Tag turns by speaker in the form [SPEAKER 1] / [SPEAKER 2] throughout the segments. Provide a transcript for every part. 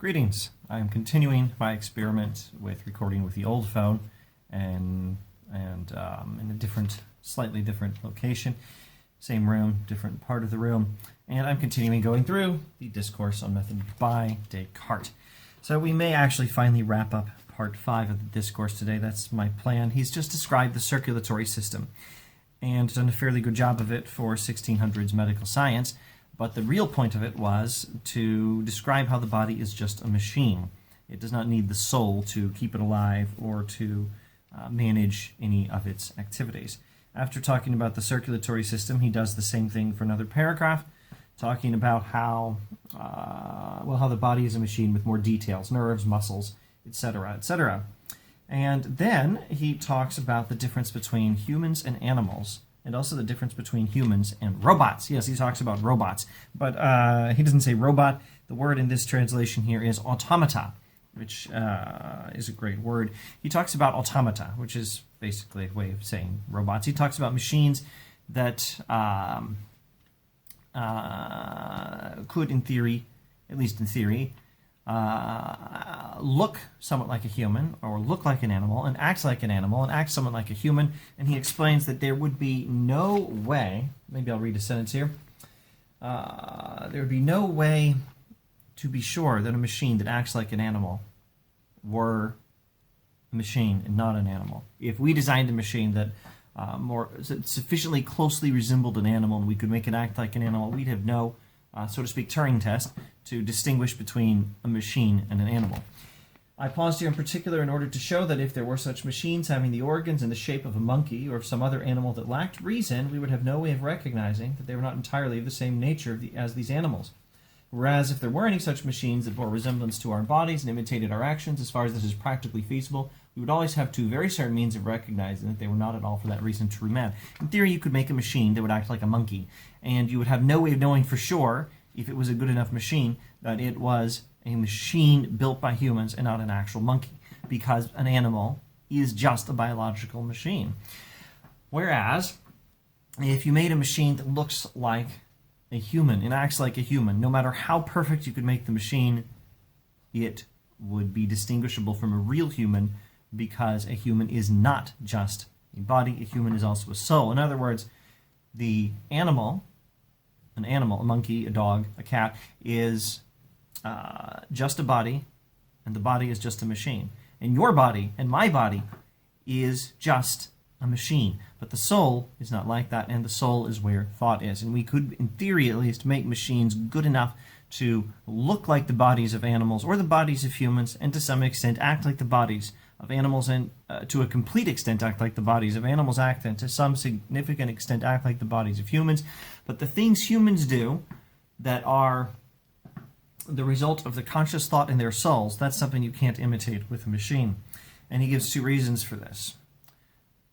[SPEAKER 1] Greetings. I am continuing my experiment with recording with the old phone and in a slightly different location. Same room, different part of the room. And I'm continuing going through the discourse on method by Descartes. So we may actually finally wrap up part 5 of the discourse today. That's my plan. He's just described the circulatory system and done a fairly good job of it for 1600s medical science. But the real point of it was to describe how the body is just a machine. It does not need the soul to keep it alive or to manage any of its activities. After talking about the circulatory system, he does the same thing for another paragraph, talking about how the body is a machine with more details, nerves, muscles, etc., etc. And then he talks about the difference between humans and animals, and also the difference between humans and robots. Yes, he talks about robots, but he doesn't say robot. The word in this translation here is automata, which is a great word. He talks about automata, which is basically a way of saying robots. He talks about machines that could, in theory, at least in theory, look somewhat like a human, or look like an animal, and act like an animal, and act somewhat like a human. And he explains that there would be no way, maybe I'll read a sentence here, there would be no way to be sure that a machine that acts like an animal were a machine and not an animal. If we designed a machine that sufficiently closely resembled an animal and we could make it act like an animal, we'd have no, so to speak, Turing test to distinguish between a machine and an animal. I paused here in particular in order to show that if there were such machines having the organs and the shape of a monkey or of some other animal that lacked reason, we would have no way of recognizing that they were not entirely of the same nature as these animals. Whereas if there were any such machines that bore resemblance to our bodies and imitated our actions as far as this is practically feasible, we would always have two very certain means of recognizing that they were not at all for that reason true man. In theory, you could make a machine that would act like a monkey, and you would have no way of knowing for sure, if it was a good enough machine, that it was a machine built by humans and not an actual monkey, because an animal is just a biological machine. Whereas, if you made a machine that looks like a human and acts like a human, no matter how perfect you could make the machine, it would be distinguishable from a real human, because a human is not just a body, a human is also a soul. In other words, the animal, an animal, a monkey, a dog, a cat, is just a body, and the body is just a machine. And your body and my body is just a machine. But the soul is not like that, and the soul is where thought is. And we could, in theory at least, make machines good enough to look like the bodies of animals or the bodies of humans, and to some extent act like the bodies of animals, and to a complete extent act like the bodies of animals act, and to some significant extent act like the bodies of humans. But the things humans do that are the result of the conscious thought in their souls, that's something you can't imitate with a machine. And he gives two reasons for this.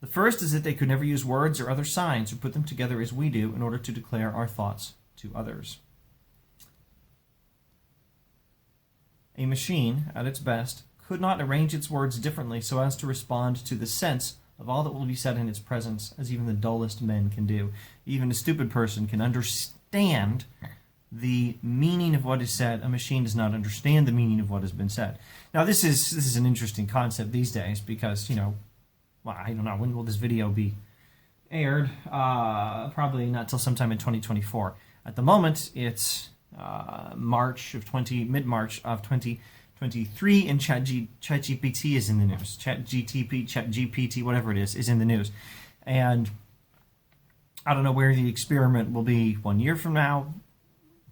[SPEAKER 1] The first is that they could never use words or other signs or put them together as we do in order to declare our thoughts to others. A machine, at its best, could not arrange its words differently so as to respond to the sense of all that will be said in its presence, as even the dullest men can do. Even a stupid person can understand the meaning of what is said. A machine does not understand the meaning of what has been said. Now, this is an interesting concept these days because, well, I don't know, when will this video be aired? Probably not till sometime in 2024. At the moment, it's mid-March of 2023, and ChatGPT is in the news. ChatGPT, whatever it is in the news. And I don't know where the experiment will be 1 year from now,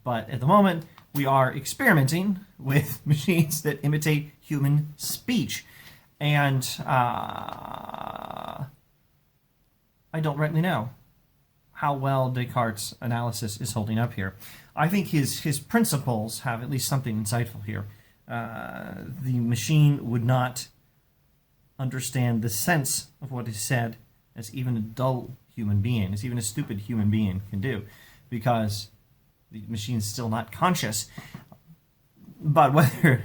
[SPEAKER 1] but at the moment, we are experimenting with machines that imitate human speech. And I don't rightly know how well Descartes' analysis is holding up here. I think his principles have at least something insightful here. The machine would not understand the sense of what is said as even a dull human being, as even a stupid human being can do, because the machine's still not conscious. But whether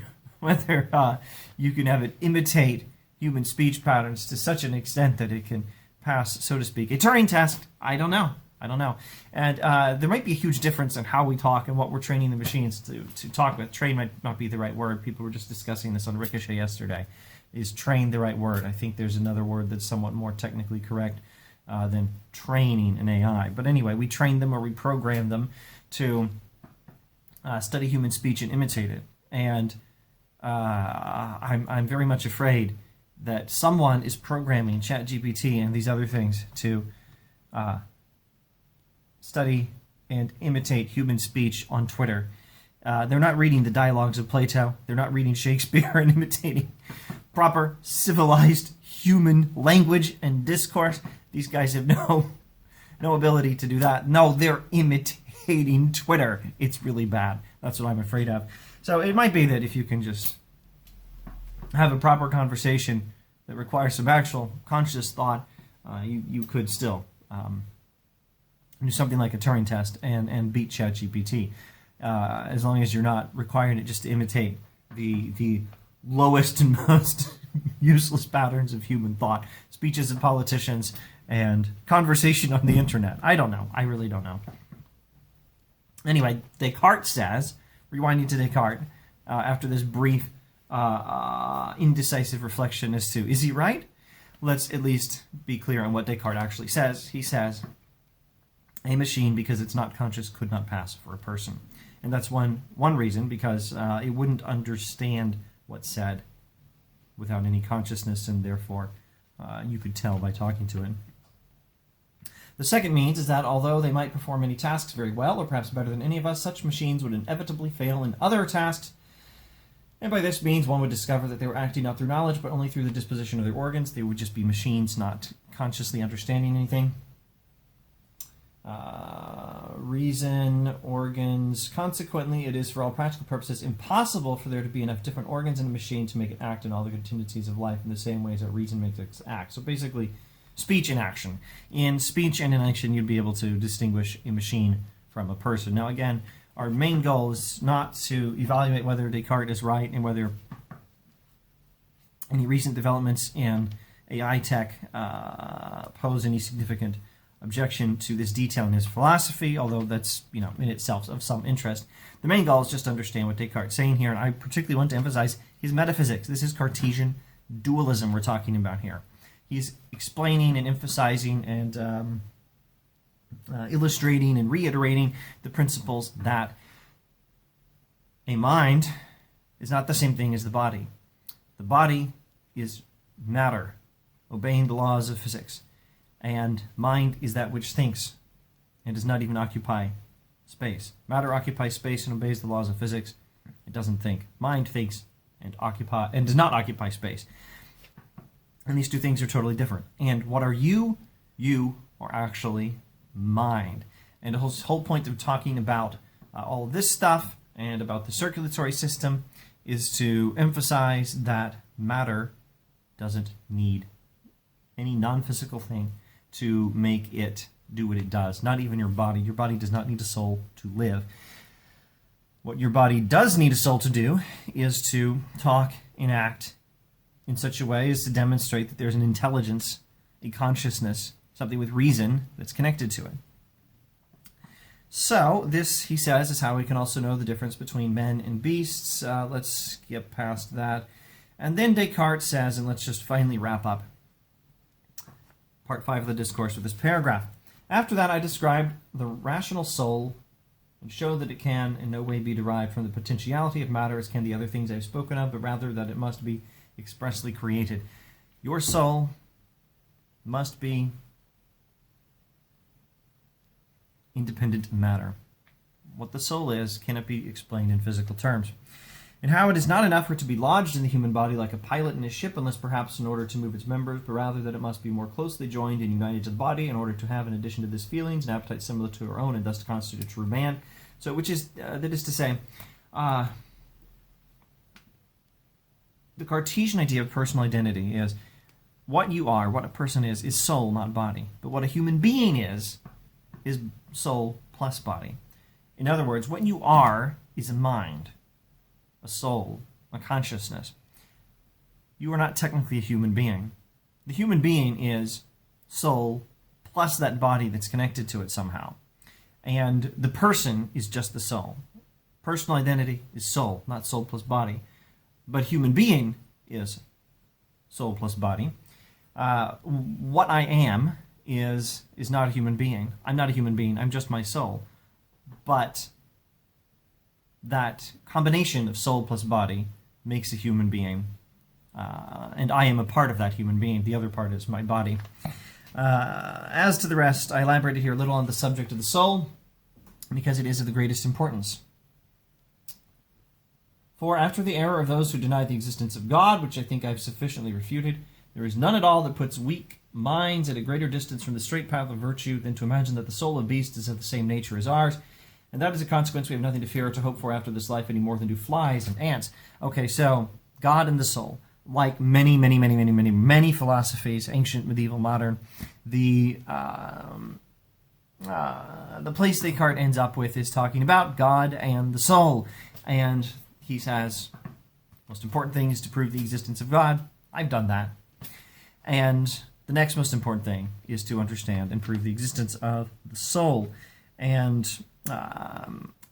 [SPEAKER 1] you can have it imitate human speech patterns to such an extent that it can pass, so to speak, a Turing test, I don't know. I don't know. And there might be a huge difference in how we talk and what we're training the machines to talk with. Train might not be the right word. People were just discussing this on Ricochet yesterday. Is train the right word? I think there's another word that's somewhat more technically correct than training an AI. But anyway, we train them or we program them to study human speech and imitate it. And I'm very much afraid that someone is programming ChatGPT and these other things to study and imitate human speech on Twitter. They're not reading the dialogues of Plato. They're not reading Shakespeare and imitating proper civilized human language and discourse. These guys have no ability to do that. No, they're imitating Twitter. It's really bad. That's what I'm afraid of. So it might be that if you can just have a proper conversation that requires some actual conscious thought, you could still do something like a Turing test and beat ChatGPT, as long as you're not requiring it just to imitate the lowest and most useless patterns of human thought, speeches of politicians, and conversation on the internet. I don't know. I really don't know. Anyway, Descartes says, rewinding to Descartes, after this brief, indecisive reflection as to, is he right? Let's at least be clear on what Descartes actually says. He says, a machine, because it's not conscious, could not pass for a person. And that's one reason, because it wouldn't understand what's said without any consciousness, and therefore you could tell by talking to it. The second means is that although they might perform many tasks very well, or perhaps better than any of us, such machines would inevitably fail in other tasks. And by this means, one would discover that they were acting not through knowledge, but only through the disposition of their organs. They would just be machines, not consciously understanding anything. Reason, organs. Consequently, it is, for all practical purposes, impossible for there to be enough different organs in a machine to make it act in all the contingencies of life in the same ways that reason makes it act. So basically, speech and action. In speech and in action, you'd be able to distinguish a machine from a person. Now, again, our main goal is not to evaluate whether Descartes is right and whether any recent developments in AI tech pose any significant objection to this detail in his philosophy, although that's, in itself of some interest. The main goal is just to understand what Descartes is saying here, and I particularly want to emphasize his metaphysics. This is Cartesian dualism we're talking about here. He's explaining and emphasizing and illustrating and reiterating the principles that a mind is not the same thing as the body. The body is matter, obeying the laws of physics. And mind is that which thinks and does not even occupy space. Matter occupies space and obeys the laws of physics. It doesn't think. Mind thinks and does not occupy space. And these two things are totally different. And what are you? You are actually mind. And the whole point of talking about all of this stuff and about the circulatory system is to emphasize that matter doesn't need any non-physical thing to make it do what it does. Not even your body. Your body does not need a soul to live. What your body does need a soul to do is to talk and act in such a way as to demonstrate that there's an intelligence, a consciousness, something with reason that's connected to it. So this, he says, is how we can also know the difference between men and beasts. Let's skip past that. And then Descartes says, and let's just finally wrap up part 5 of the discourse with this paragraph. After that, I described the rational soul and showed that it can in no way be derived from the potentiality of matter as can the other things I've spoken of, but rather that it must be expressly created. Your soul must be independent of matter. What the soul is cannot be explained in physical terms. And how it is not enough for it to be lodged in the human body like a pilot in a ship, unless perhaps in order to move its members, but rather that it must be more closely joined and united to the body in order to have, in addition to this feelings, an appetite similar to our own, and thus to constitute a true man. So, which is, that is to say, the Cartesian idea of personal identity is what you are, what a person is soul, not body. But what a human being is soul plus body. In other words, what you are is a mind, a soul, a consciousness. You are not technically a human being. The human being is soul plus that body that's connected to it somehow. And the person is just the soul. Personal identity is soul, not soul plus body. But human being is soul plus body. What I am is not a human being. I'm not a human being. I'm just my soul. But that combination of soul plus body makes a human being. And I am a part of that human being. The other part is my body. As to the rest, I elaborated here a little on the subject of the soul, because it is of the greatest importance. For after the error of those who deny the existence of God, which I think I've sufficiently refuted, there is none at all that puts weak minds at a greater distance from the straight path of virtue than to imagine that the soul of beasts is of the same nature as ours, and that is a consequence we have nothing to fear or to hope for after this life any more than do flies and ants. Okay, so God and the soul, like many philosophies, ancient, medieval, modern, the place Descartes ends up with is talking about God and the soul, and he says, most important thing is to prove the existence of God. I've done that. And the next most important thing is to understand and prove the existence of the soul. And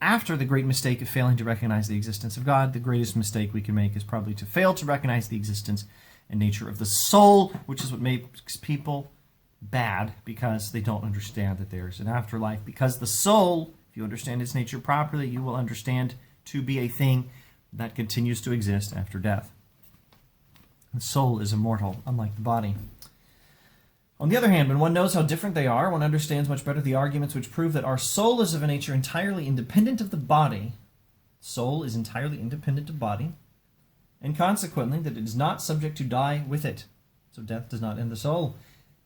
[SPEAKER 1] after the great mistake of failing to recognize the existence of God, the greatest mistake we can make is probably to fail to recognize the existence and nature of the soul, which is what makes people bad, because they don't understand that there's an afterlife. Because the soul, if you understand its nature properly, you will understand to be a thing that continues to exist after death. The soul is immortal, unlike the body. On the other hand, when one knows how different they are, one understands much better the arguments which prove that our soul is of a nature entirely independent of the body. Soul is entirely independent of body, and consequently that it is not subject to die with it. So death does not end the soul.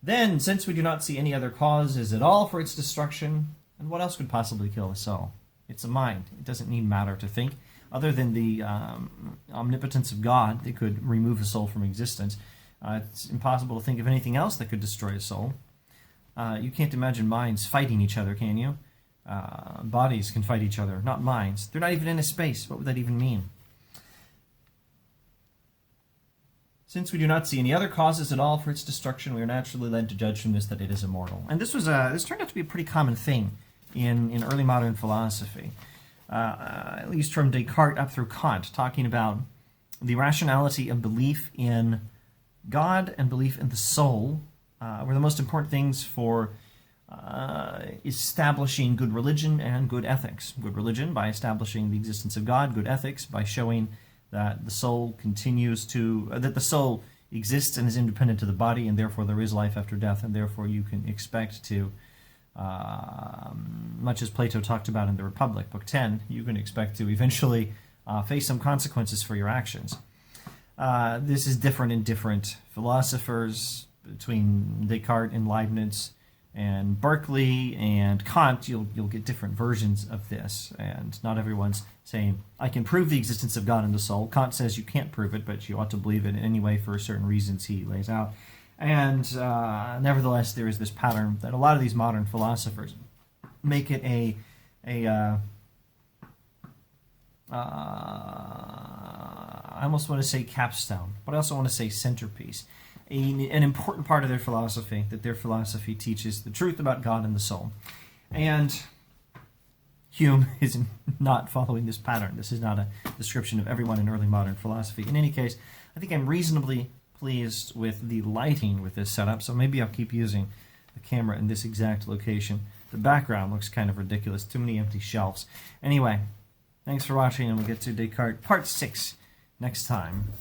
[SPEAKER 1] Then, since we do not see any other causes at all for its destruction, and what else could possibly kill the soul? It's a mind. It doesn't need matter to think. Other than the omnipotence of God, they could remove a soul from existence. It's impossible to think of anything else that could destroy a soul. You can't imagine minds fighting each other, can you? Bodies can fight each other, not minds. They're not even in a space. What would that even mean? Since we do not see any other causes at all for its destruction, we are naturally led to judge from this that it is immortal. And this turned out to be a pretty common thing in early modern philosophy. At least from Descartes up through Kant, talking about the rationality of belief in God and belief in the soul were the most important things for establishing good religion and good ethics. Good religion by establishing the existence of God, good ethics by showing that the soul that the soul exists and is independent of the body, and therefore there is life after death, and therefore you can expect to much as Plato talked about in the Republic, Book 10, you can expect to eventually face some consequences for your actions. This is different in different philosophers. Between Descartes and Leibniz and Berkeley and Kant, you'll get different versions of this, and not everyone's saying, I can prove the existence of God in the soul. Kant says you can't prove it, but you ought to believe it anyway for certain reasons he lays out. And nevertheless, there is this pattern that a lot of these modern philosophers make it I almost want to say capstone, but I also want to say centerpiece. An important part of their philosophy, that their philosophy teaches the truth about God and the soul. And Hume is not following this pattern. This is not a description of everyone in early modern philosophy. In any case, I think I'm reasonably pleased with the lighting with this setup, so maybe I'll keep using the camera in this exact location. The background looks kind of ridiculous, too many empty shelves. Anyway, thanks for watching, and we'll get to Descartes Part 6 next time.